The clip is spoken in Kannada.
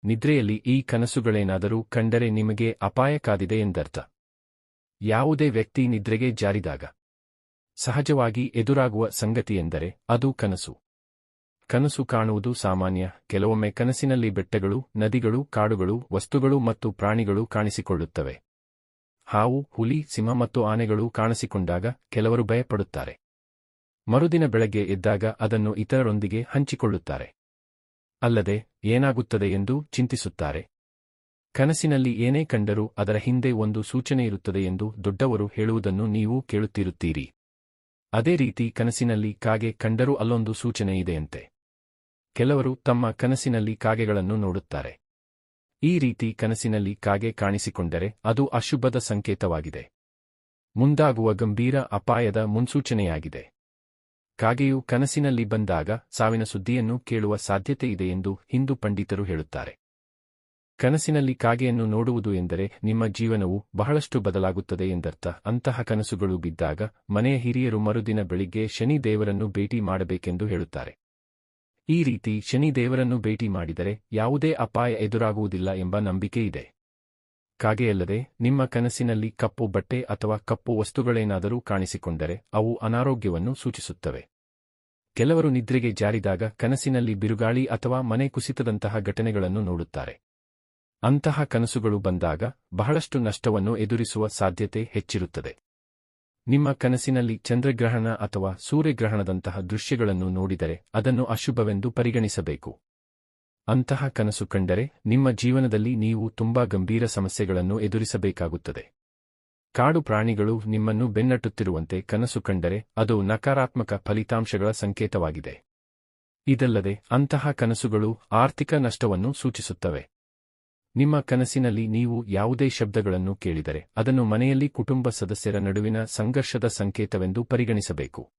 ನಿದ್ರೆಯಲ್ಲಿ ಈ ಕನಸುಗಳೇನಾದರೂ ಕಂಡರೆ ನಿಮಗೆ ಅಪಾಯ ಕಾದಿದೆ ಎಂದರ್ಥ. ಯಾವುದೇ ವ್ಯಕ್ತಿ ನಿದ್ರೆಗೆ ಜಾರಿದಾಗ ಸಹಜವಾಗಿ ಎದುರಾಗುವ ಸಂಗತಿಯೆಂದರೆ ಅದು ಕನಸು. ಕನಸು ಕಾಣುವುದು ಸಾಮಾನ್ಯ. ಕೆಲವೊಮ್ಮೆ ಕನಸಿನಲ್ಲಿ ಬೆಟ್ಟಗಳು, ನದಿಗಳು, ಕಾಡುಗಳು, ವಸ್ತುಗಳು ಮತ್ತು ಪ್ರಾಣಿಗಳು ಕಾಣಿಸಿಕೊಳ್ಳುತ್ತವೆ. ಹಾವು, ಹುಲಿ, ಸಿಂಹ ಮತ್ತು ಆನೆಗಳು ಕಾಣಿಸಿಕೊಂಡಾಗ ಕೆಲವರು ಭಯಪಡುತ್ತಾರೆ. ಮರುದಿನ ಬೆಳಗ್ಗೆ ಎದ್ದಾಗ ಅದನ್ನು ಇತರರೊಂದಿಗೆ ಹಂಚಿಕೊಳ್ಳುತ್ತಾರೆ. ಅಲ್ಲದೆ ಏನಾಗುತ್ತದೆ ಎಂದು ಚಿಂತಿಸುತ್ತಾರೆ. ಕನಸಿನಲ್ಲಿ ಏನೇ ಕಂಡರೂ ಅದರ ಹಿಂದೆ ಒಂದು ಸೂಚನೆಯಿರುತ್ತದೆ ಎಂದು ದೊಡ್ಡವರು ಹೇಳುವುದನ್ನು ನೀವು ಕೇಳುತ್ತಿರುತ್ತೀರಿ. ಅದೇ ರೀತಿ ಕನಸಿನಲ್ಲಿ ಕಾಗೆ ಕಂಡರೂ ಅಲ್ಲೊಂದು ಸೂಚನೆಯಿದೆಯಂತೆ. ಕೆಲವರು ತಮ್ಮ ಕನಸಿನಲ್ಲಿ ಕಾಗೆಗಳನ್ನು ನೋಡುತ್ತಾರೆ. ಈ ರೀತಿ ಕನಸಿನಲ್ಲಿ ಕಾಗೆ ಕಾಣಿಸಿಕೊಂಡರೆ ಅದು ಅಶುಭದ ಸಂಕೇತವಾಗಿದೆ. ಮುಂದಾಗುವ ಗಂಭೀರ ಅಪಾಯದ ಮುನ್ಸೂಚನೆಯಾಗಿದೆ. ಕಾಗೆಯು ಕನಸಿನಲ್ಲಿ ಬಂದಾಗ ಸಾವಿನ ಸುದ್ದಿಯನ್ನು ಕೇಳುವ ಸಾಧ್ಯತೆ ಇದೆ ಎಂದು ಹಿಂದೂ ಪಂಡಿತರು ಹೇಳುತ್ತಾರೆ. ಕನಸಿನಲ್ಲಿ ಕಾಗೆಯನ್ನು ನೋಡುವುದು ಎಂದರೆ ನಿಮ್ಮ ಜೀವನವು ಬಹಳಷ್ಟು ಬದಲಾಗುತ್ತದೆ ಎಂದರ್ಥ. ಅಂತಹ ಕನಸುಗಳು ಬಿದ್ದಾಗ ಮನೆಯ ಹಿರಿಯರು ಮರುದಿನ ಬೆಳಿಗ್ಗೆ ಶನಿ ದೇವರನ್ನು ಭೇಟಿ ಮಾಡಬೇಕೆಂದು ಹೇಳುತ್ತಾರೆ. ಈ ರೀತಿ ಶನಿ ದೇವರನ್ನು ಭೇಟಿ ಮಾಡಿದರೆ ಯಾವುದೇ ಅಪಾಯ ಎದುರಾಗುವುದಿಲ್ಲ ಎಂಬ ನಂಬಿಕೆ ಇದೆ. ಕಾಗೆಯಲ್ಲದೆ ನಿಮ್ಮ ಕನಸಿನಲ್ಲಿ ಕಪ್ಪು ಬಟ್ಟೆ ಅಥವಾ ಕಪ್ಪು ವಸ್ತುಗಳೇನಾದರೂ ಕಾಣಿಸಿಕೊಂಡರೆ ಅವು ಅನಾರೋಗ್ಯವನ್ನು ಸೂಚಿಸುತ್ತವೆ. ಕೆಲವರು ನಿದ್ರೆಗೆ ಜಾರಿದಾಗ ಕನಸಿನಲ್ಲಿ ಬಿರುಗಾಳಿ ಅಥವಾ ಮನೆ ಕುಸಿತದಂತಹ ಘಟನೆಗಳನ್ನು ನೋಡುತ್ತಾರೆ. ಅಂತಹ ಕನಸುಗಳು ಬಂದಾಗ ಬಹಳಷ್ಟು ನಷ್ಟವನ್ನು ಎದುರಿಸುವ ಸಾಧ್ಯತೆ ಹೆಚ್ಚಿರುತ್ತದೆ. ನಿಮ್ಮ ಕನಸಿನಲ್ಲಿ ಚಂದ್ರಗ್ರಹಣ ಅಥವಾ ಸೂರ್ಯಗ್ರಹಣದಂತಹ ದೃಶ್ಯಗಳನ್ನು ನೋಡಿದರೆ ಅದನ್ನು ಅಶುಭವೆಂದು ಪರಿಗಣಿಸಬೇಕು. ಅಂತಹ ಕನಸು ಕಂಡರೆ ನಿಮ್ಮ ಜೀವನದಲ್ಲಿ ನೀವು ತುಂಬಾ ಗಂಭೀರ ಸಮಸ್ಯೆಗಳನ್ನು ಎದುರಿಸಬೇಕಾಗುತ್ತದೆ. ಕಾಡು ಪ್ರಾಣಿಗಳು ನಿಮ್ಮನ್ನು ಬೆನ್ನಟ್ಟುತ್ತಿರುವಂತೆ ಕನಸು ಕಂಡರೆ ಅದು ನಕಾರಾತ್ಮಕ ಫಲಿತಾಂಶಗಳ ಸಂಕೇತವಾಗಿದೆ. ಇದಲ್ಲದೆ ಅಂತಹ ಕನಸುಗಳು ಆರ್ಥಿಕ ನಷ್ಟವನ್ನು ಸೂಚಿಸುತ್ತವೆ. ನಿಮ್ಮ ಕನಸಿನಲ್ಲಿ ನೀವು ಯಾವುದೇ ಶಬ್ದಗಳನ್ನು ಕೇಳಿದರೆ ಅದನ್ನು ಮನೆಯಲ್ಲಿ ಕುಟುಂಬ ಸದಸ್ಯರ ನಡುವಿನ ಸಂಘರ್ಷದ ಸಂಕೇತವೆಂದು ಪರಿಗಣಿಸಬೇಕು.